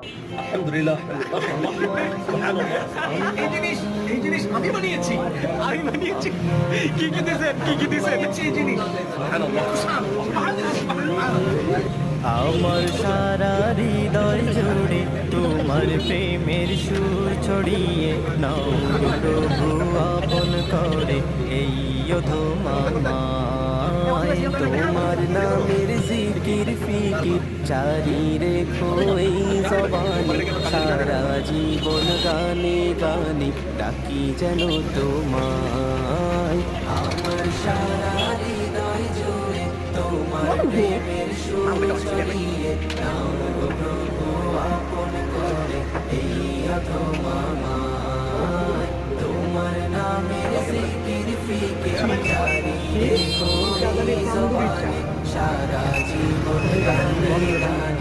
আলহামদুলিল্লাহ, সুবহানাল্লাহ। এই জিনিস আমি বানিয়েছি। কি কি দিছেন? এই জিনিস সুবহানাল্লাহ। আমার সারা হৃদয় জুড়ে তোমার প্রেমের সুর ছড়িয়ে নাও গো প্রভু আপন করে এই অধমায় তোমার নামের জিকির ফিকির জারি রেখো এই জবানে সারা জীবন গানে গানে ডাকি যেন তোমায় আমার সারা হৃদয় জুড়ে তোমার প্রেমের সুর ছড়িয়ে নাও গো প্রভু আপন করে এই অধমায় তোমার নামের জিকির ফিকির জারি রেখো এই জবানে সারা জীবন গানে গানে